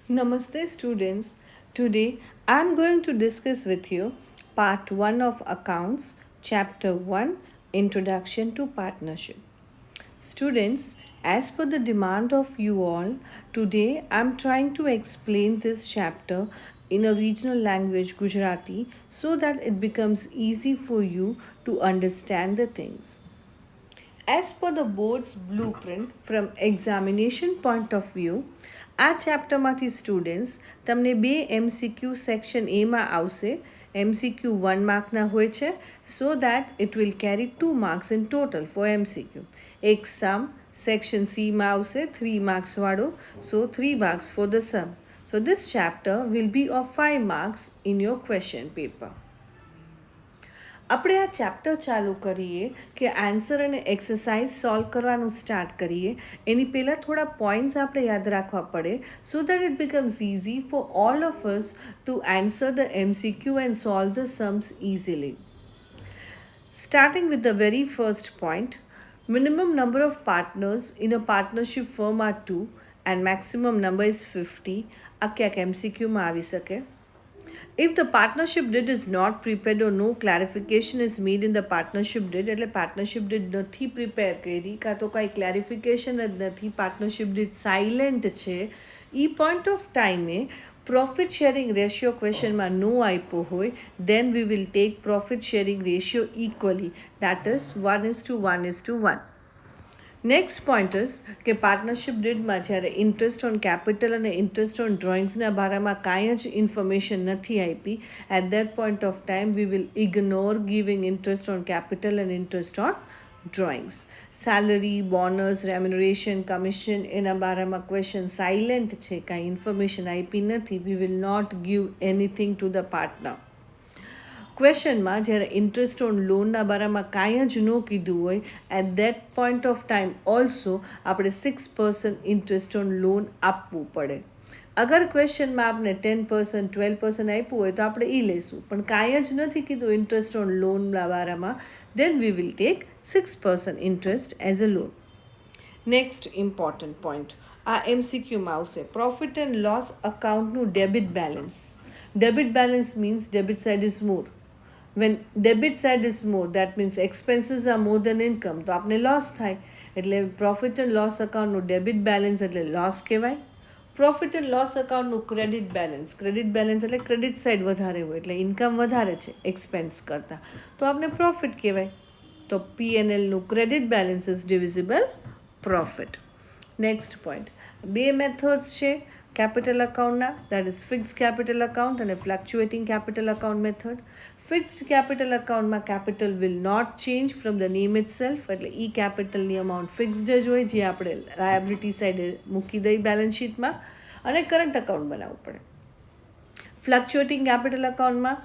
Namaste students. Today I am going to discuss with you part 1 of accounts, chapter 1, Introduction to Partnership. Students, as per the demand of you all, today I am trying to explain this chapter in a regional language Gujarati so that it becomes easy for you to understand the things. As per the board's blueprint from examination point of view, આ ચેપ્ટરમાંથી students તમને બે MCQ section એમાં આવશે. MCQ 1 માર્કના હોય છે, so that it will carry 2 marks in total for MCQ. એક sum section Cમાં આવશે 3 માર્ક્સવાળો, so 3 marks for the sum. So this chapter will be of 5 marks in your question paper. આપણે આ ચેપ્ટર ચાલુ કરીએ કે આન્સર અને એક્સરસાઇઝ સોલ્વ કરવાનું સ્ટાર્ટ કરીએ એની પહેલાં થોડા પોઈન્ટ્સ આપણે યાદ રાખવા પડે સો that it becomes easy for all of us to answer the MCQ and solve the Sam's easily. Starting with the very first point, minimum number of partners in a partnership firm are 2 and maximum number is 50. આ ક્યાંક MCQમાં આવી શકે. If the partnership deed is not prepared or no clarification is made in the partnership deed, એટલે partnership deed નથી prepare કરી કાં તો કાંઈ ક્લેરિફિકેશન જ નથી, પાર્ટનરશિપ deed સાયલેન્ટ છે, એ પોઈન્ટ ઓફ ટાઈમે પ્રોફિટ શેરિંગ રેશિયો ક્વેશ્ચનમાં નો આપ્યો હોય, then we will take profit sharing ratio equally, that is 1:1:1. Next point is કે પાર્ટનરશિપ ડીડમાં જ્યારે ઇન્ટરેસ્ટ ઓન કેપિટલ અને ઇન્ટરેસ્ટ ઓન ડ્રોઈંગ્સના બારામાં કાંઈ જ ઇન્ફોર્મેશન નથી આપી, at that point of time we will ignore giving interest on capital and interest on drawings. Salary, bonus, remuneration, commission એના બારામાં ક્વેશ્ચન સાયલેન્ટ છે, કાંઈ ઇન્ફોર્મેશન આપી નથી. We will not give anything to the partner. ક્વેશ્ચનમાં જ્યારે interest on લોનના બારામાં કાંઈ જ ન કીધું હોય, at that point of time also આપણે 6% ઇન્ટરેસ્ટ ઓન લોન આપવું પડે. અગર ક્વેશ્ચનમાં આપણે 10%, 12% આપ્યું હોય તો આપણે એ લઈશું, પણ કાંઈ જ નથી કીધું ઇન્ટરેસ્ટ ઓન લોનના બારામાં, then we will take 6% interest as a loan. Next important point આ MCQમાં આવશે, પ્રોફિટ એન્ડ લોસ અકાઉન્ટનું debit balance. Debit balance means debit side is more. When debit side is more, that means expenses are more than income, તો આપણે loss થાય. એટલે profit and loss અકાઉન્ટનું debit balance એટલે લોસ કહેવાય. Profit and loss અકાઉન્ટનું credit balance એટલે credit side વધારે હોય, એટલે ઇન્કમ વધારે છે એક્સપેન્સ કરતાં, તો આપણે પ્રોફિટ કહેવાય. તો P&Lનું credit balance is divisible profit. Next point, બે મેથડ્સ છે કેપિટલ અકાઉન્ટના, that is fixed capital account અને fluctuating capital account method. Fixed capital અકાઉન્ટમાં capital will not change from the name itself, એટલે ઈ કેપિટલની અમાઉન્ટ ફિક્સ્ડ જ હોય, જે આપણે લાયબિલિટી સાઈડે મૂકી દઈ બેલેન્સ શીટમાં અને કરંટ અકાઉન્ટ બનાવવું પડે. ફ્લક્ચ્યુએટિંગ કેપિટલ અકાઉન્ટમાં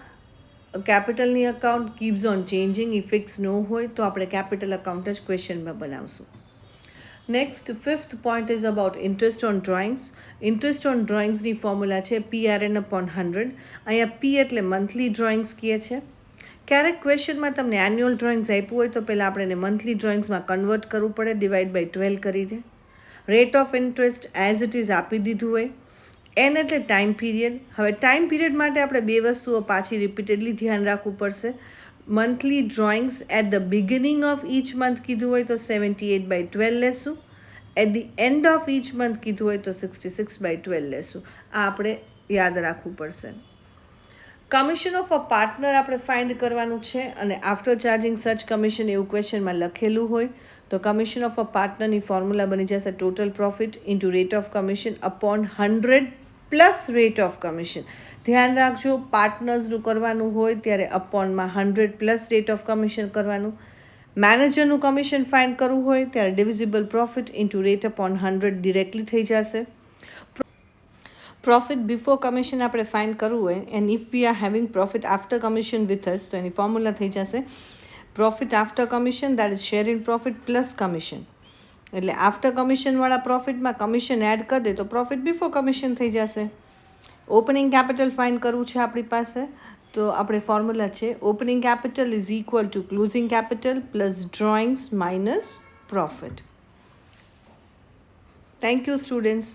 કેપિટલની અકાઉન્ટ કીપ્સ ઓન ચેન્જિંગ, એ ફિક્સ ન હોય તો આપણે કેપિટલ અકાઉન્ટ જ ક્વેશ્ચનમાં બનાવશું. Next fifth point is about interest on drawings. Interest on ડ્રોઈંગ્સની ફોર્મ્યુલા છે PRN/100. અહીંયા P એટલે મંથલી ડ્રોઈંગ્સ કહે છે. ક્યારેક ક્વેશ્ચનમાં તમને એન્યુઅલ ડ્રોઈંગ્સ આપ્યું હોય તો પહેલાં આપણે એને મંથલી ડ્રોઈંગ્સમાં કન્વર્ટ કરવું પડે, ડિવાઈડ બાય 12 કરીને. Rate of interest as it is આપી દીધું હોય. એન એટલે ટાઈમ પીરિયડ. હવે ટાઈમ પીરિયડ માટે આપણે બે વસ્તુઓ પાછી રિપીટેડલી ધ્યાન રાખવું પડશે. Monthly drawings at the beginning of each month કીધું હોય તો 78/12 લેશું. At the end of each month કીધું હોય તો 66/12 લેશું. આ આપણે યાદ રાખવું પડશે. કમિશન ઓફ અ પાર્ટનર આપણે ફાઇન્ડ કરવાનું છે અને આફ્ટર ચાર્જિંગ સચ કમિશન એવું ક્વેશ્ચનમાં લખેલું હોય તો કમિશન ઓફ અ પાર્ટનરની ફોર્મ્યુલા બની જશે total profit into rate of commission upon 100 plus rate of commission. ધ્યાન રાખજો, પાર્ટનર્સનું કરવાનું હોય ત્યારે અપોનમાં 100 પ્લસ રેટ ઓફ કમિશન કરવાનું. મેનેજરનું કમિશન ફાઇન્ડ કરવું હોય ત્યારે divisible profit into rate upon 100 directly થઈ જશે. પ્રોફિટ બિફોર કમિશન આપણે ફાઇન્ડ કરવું હોય and if we are having profit after commission with us, તો એની ફોર્મ્યુલા થઈ જશે profit after commission, that is share in profit plus commission. એટલે after કમિશનવાળા પ્રોફિટમાં commission add કરી દે તો પ્રોફિટ બિફોર કમિશન થઈ જશે. ઓપનિંગ કેપિટલ ફાઇન્ડ કરવું છે આપણી પાસે, તો આપણે ફોર્મ્યુલા છે opening capital is equal to closing capital plus drawings minus profit. Thank you students.